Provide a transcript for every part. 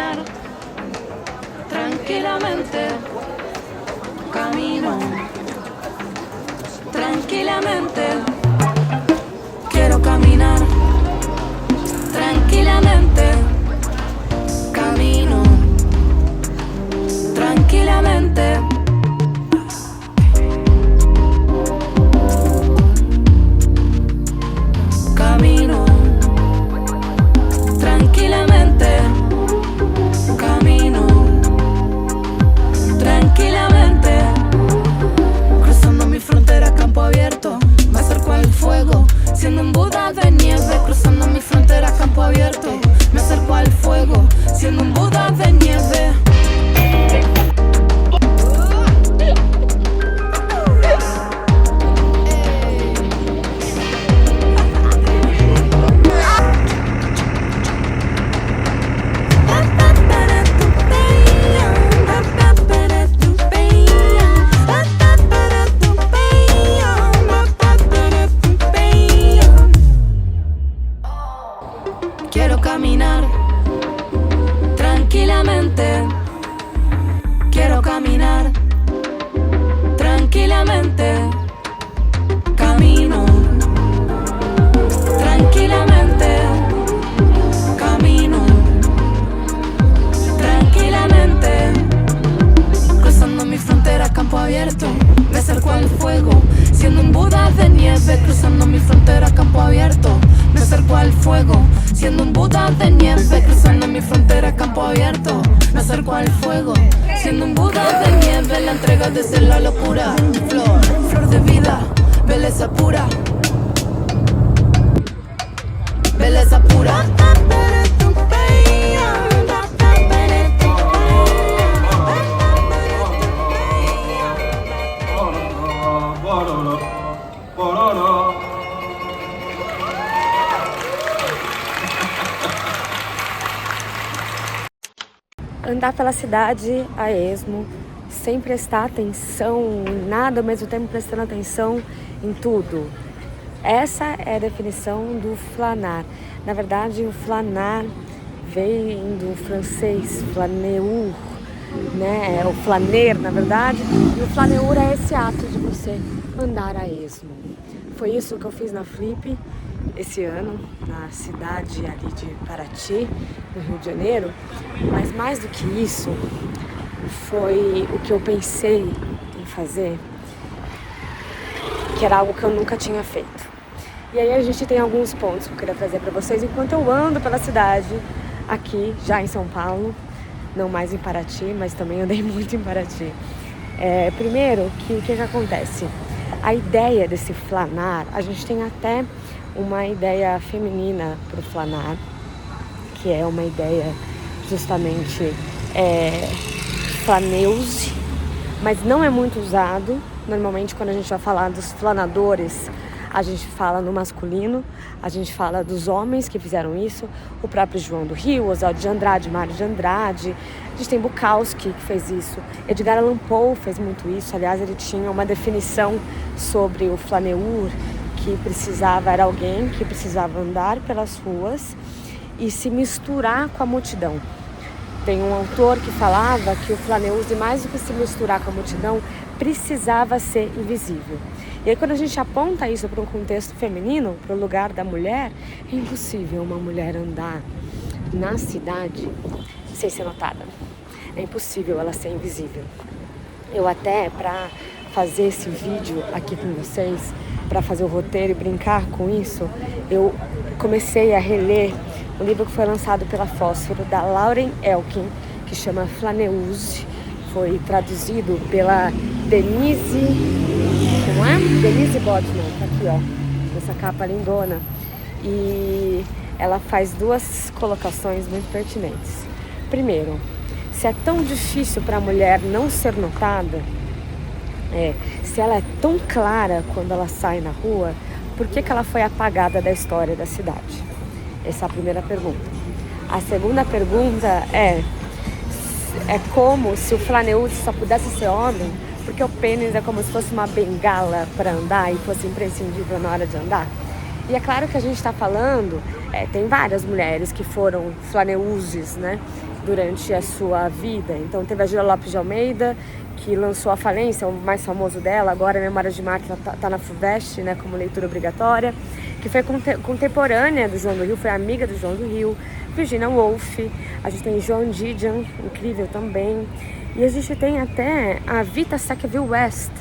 caminar tranquilamente. Camino tranquilamente. Quiero caminar tranquilamente. Camino tranquilamente. Camino tranquilamente. Camino tranquilamente. Cruzando mi frontera a campo abierto, me acerco al fuego, siendo un Buda de nieve. Cruzando mi frontera a campo abierto, me acerco al fuego, siendo un Buda de nieve. Quiero caminar tranquilamente. Quiero caminar tranquilamente. Camino tranquilamente. Camino tranquilamente. Cruzando mi frontera a campo abierto, me acerco al fuego, siendo un Buda de nieve. Cruzando mi frontera a campo abierto, me acerco al fuego, siendo un Buda de nieve. Cruzando mi frontera a campo abierto, me acerco al fuego, siendo un Buda de nieve. La entrega desde la locura. Flor, flor de vida, belleza pura. Belleza pura. Andar pela cidade a esmo, sem prestar atenção em nada, ao mesmo tempo prestando atenção em tudo. Essa é a definição do flanar. Na verdade, o flanar vem do francês flaneur, né? É o flaner, na verdade. E o flaneur é esse ato de você andar a esmo. Foi isso que eu fiz na Flip esse ano, na cidade ali de Paraty, no Rio de Janeiro. Mas mais do que isso, foi o que eu pensei em fazer, que era algo que eu nunca tinha feito. E aí a gente tem alguns pontos que eu queria trazer para vocês enquanto eu ando pela cidade, aqui já em São Paulo, não mais em Paraty, mas também andei muito em Paraty. Primeiro, o que acontece? A ideia desse flanar, a gente tem até uma ideia feminina para o flanar, que é uma ideia justamente flaneuse, mas não é muito usado. Normalmente quando a gente vai falar dos flanadores, a gente fala no masculino, a gente fala dos homens que fizeram isso, o próprio João do Rio, Oswaldo de Andrade, Mário de Andrade, a gente tem Bukowski que fez isso, Edgar Allan Poe fez muito isso. Aliás, ele tinha uma definição sobre o flaneur, que era alguém que precisava andar pelas ruas e se misturar com a multidão. Tem um autor que falava que o flaneuse, mais do que se misturar com a multidão, precisava ser invisível. E aí quando a gente aponta isso para um contexto feminino, para o lugar da mulher, é impossível uma mulher andar na cidade sem ser notada. É impossível ela ser invisível. Eu até, para fazer esse vídeo aqui com vocês, para fazer o roteiro e brincar com isso, eu comecei a reler um livro que foi lançado pela Fósforo, da Lauren Elkin, que chama Flaneuse. Foi traduzido pela Denise... Como é? Denise Bodman, tá aqui, ó, essa capa lindona. E ela faz duas colocações muito pertinentes. Primeiro, se é tão difícil para a mulher não ser notada, se ela é tão clara quando ela sai na rua, por que ela foi apagada da história da cidade? Essa é a primeira pergunta. A segunda pergunta é como se o flaneuse só pudesse ser homem, porque o pênis é como se fosse uma bengala para andar e fosse imprescindível na hora de andar. E é claro que a gente está falando Tem várias mulheres que foram flaneuses, né, durante a sua vida. Então teve a Gila Lopes de Almeida, que lançou A Falência, o mais famoso dela, agora Memórias de Marte, tá na FUVEST, né, como leitura obrigatória, que foi contemporânea do João do Rio, foi amiga do João do Rio. Virginia Woolf, a gente tem Joan Didion, incrível também, e a gente tem até a Vita Sackville-West,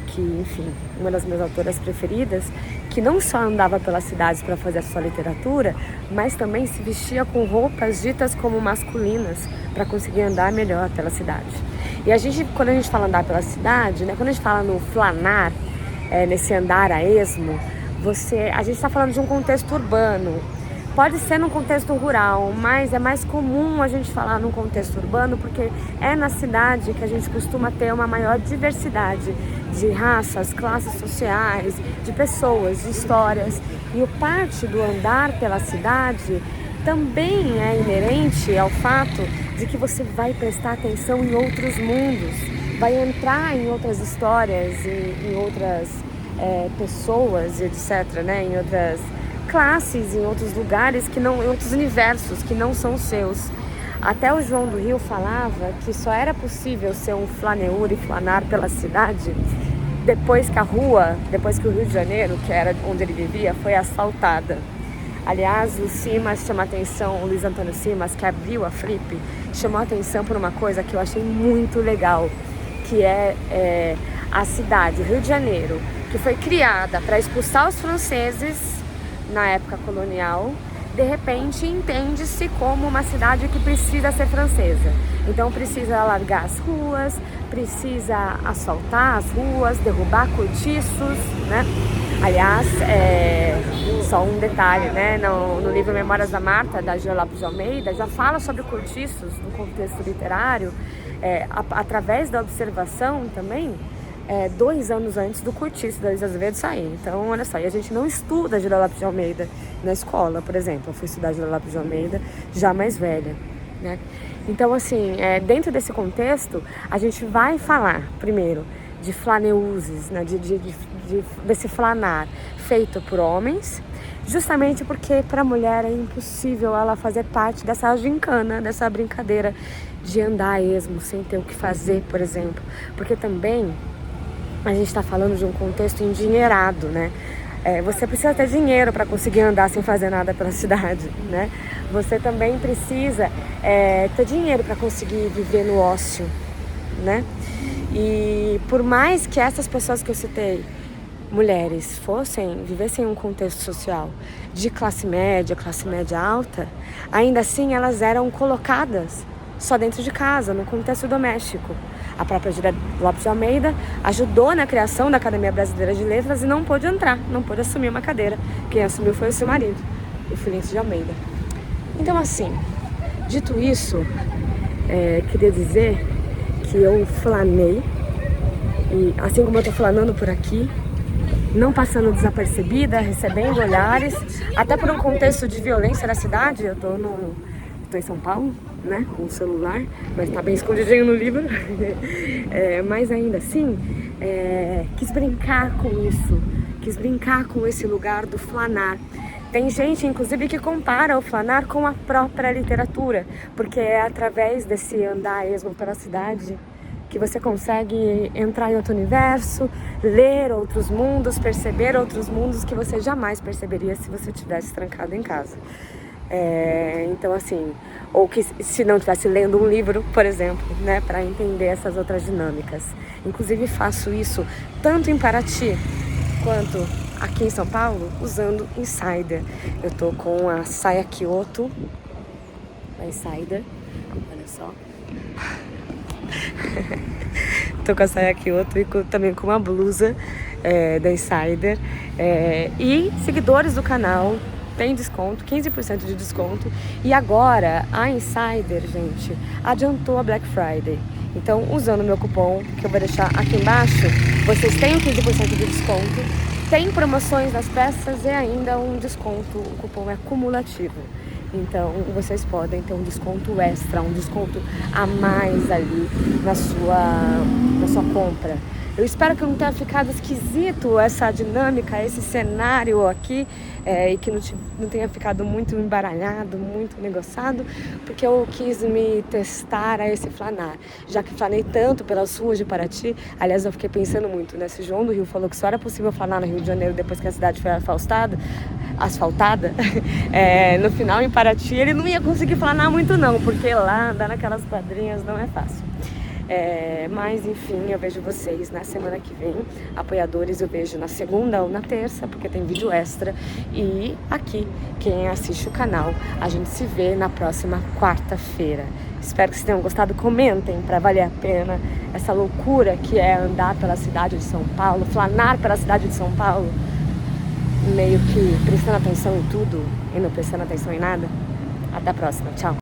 que, enfim, uma das minhas autoras preferidas, que não só andava pelas cidades para fazer a sua literatura, mas também se vestia com roupas ditas como masculinas para conseguir andar melhor pela cidade. E a gente, quando a gente fala andar pela cidade, né, quando a gente fala no flanar, nesse andar a esmo, a gente está falando de um contexto urbano. Pode ser num contexto rural, mas é mais comum a gente falar num contexto urbano porque é na cidade que a gente costuma ter uma maior diversidade de raças, classes sociais, de pessoas, de histórias. E o parte do andar pela cidade também é inerente ao fato de que você vai prestar atenção em outros mundos, vai entrar em outras histórias, em outras pessoas, etc., né? Em outras classes, em outros lugares, em outros universos que não são seus. Até o João do Rio falava que só era possível ser um flaneur e flanar pela cidade depois que o Rio de Janeiro, que era onde ele vivia, foi asfaltada. Aliás, o Simas chama atenção, o Luiz Antônio Simas, que abriu a Flip, chamou atenção por uma coisa que eu achei muito legal, que é a cidade, Rio de Janeiro, que foi criada para expulsar os franceses na época colonial, de repente entende-se como uma cidade que precisa ser francesa. Então precisa alargar as ruas, precisa asfaltar as ruas, derrubar cortiços, né? Aliás, só um detalhe, né? No livro Memórias da Marta, da Gila Lopes de Almeida, já fala sobre cortiços no contexto literário, através da observação também, 2 anos antes do cortiço da Luiz Azevedo sair. Então, olha só, e a gente não estuda a Gila Lopes de Almeida na escola, por exemplo. Eu fui estudar a Gila Lopes de Almeida já mais velha, né? Então, assim, dentro desse contexto, a gente vai falar, primeiro, de flaneuses, né? Desse flanar feito por homens, justamente porque para a mulher é impossível ela fazer parte dessa gincana, dessa brincadeira de andar a esmo, sem ter o que fazer, por exemplo. Porque também a gente está falando de um contexto endinheirado, né? Você precisa ter dinheiro para conseguir andar sem fazer nada pela cidade, né? Você também precisa ter dinheiro para conseguir viver no ócio, né? E por mais que essas pessoas que eu citei, mulheres, vivessem em um contexto social de classe média alta, ainda assim elas eram colocadas só dentro de casa, no contexto doméstico. A própria Gila Lopes de Almeida ajudou na criação da Academia Brasileira de Letras e não pôde entrar, não pôde assumir uma cadeira. Quem assumiu foi o seu marido, o Fulgêncio de Almeida. Então, assim, dito isso, queria dizer que eu flanei, e assim como eu tô flanando por aqui, não passando desapercebida, recebendo olhares, até por um contexto de violência na cidade. Eu tô em São Paulo, né, com o celular, mas tá bem escondidinho no livro. Mas ainda assim, quis brincar com isso, quis brincar com esse lugar do flanar. Tem gente, inclusive, que compara o flanar com a própria literatura, porque é através desse andar esmo pela cidade que você consegue entrar em outro universo, ler outros mundos, perceber outros mundos que você jamais perceberia se você estivesse trancado em casa. Então, assim, ou que se não estivesse lendo um livro, por exemplo, né, para entender essas outras dinâmicas. Inclusive faço isso tanto em Paraty quanto aqui em São Paulo, usando Insider. Eu tô com a saia Kyoto, a Insider, olha só. Tô com a saia Kyoto e também com uma blusa da Insider. E seguidores do canal tem desconto, 15% de desconto. E agora a Insider, gente, adiantou a Black Friday. Então, usando o meu cupom, que eu vou deixar aqui embaixo, vocês têm 15% de desconto. Tem promoções das peças e ainda um desconto, o cupom é cumulativo. Então, vocês podem ter um desconto extra, um desconto a mais ali na sua compra. Eu espero que não tenha ficado esquisito essa dinâmica, esse cenário aqui, e que não tenha ficado muito embaralhado, muito negociado, porque eu quis me testar a esse flanar. Já que flanei tanto pelas ruas de Paraty, aliás, eu fiquei pensando muito, né? Se João do Rio falou que só era possível flanar no Rio de Janeiro depois que a cidade foi asfaltada, no final em Paraty ele não ia conseguir flanar muito não, porque lá andar naquelas quadrinhas não é fácil. Mas enfim, eu vejo vocês na semana que vem. Apoiadores eu vejo na segunda ou na terça, porque tem vídeo extra. E aqui, quem assiste o canal, a gente se vê na próxima quarta-feira. Espero que vocês tenham gostado. Comentem para valer a pena essa loucura que é andar pela cidade de São Paulo, flanar pela cidade de São Paulo, meio que prestando atenção em tudo e não prestando atenção em nada. Até a próxima, tchau!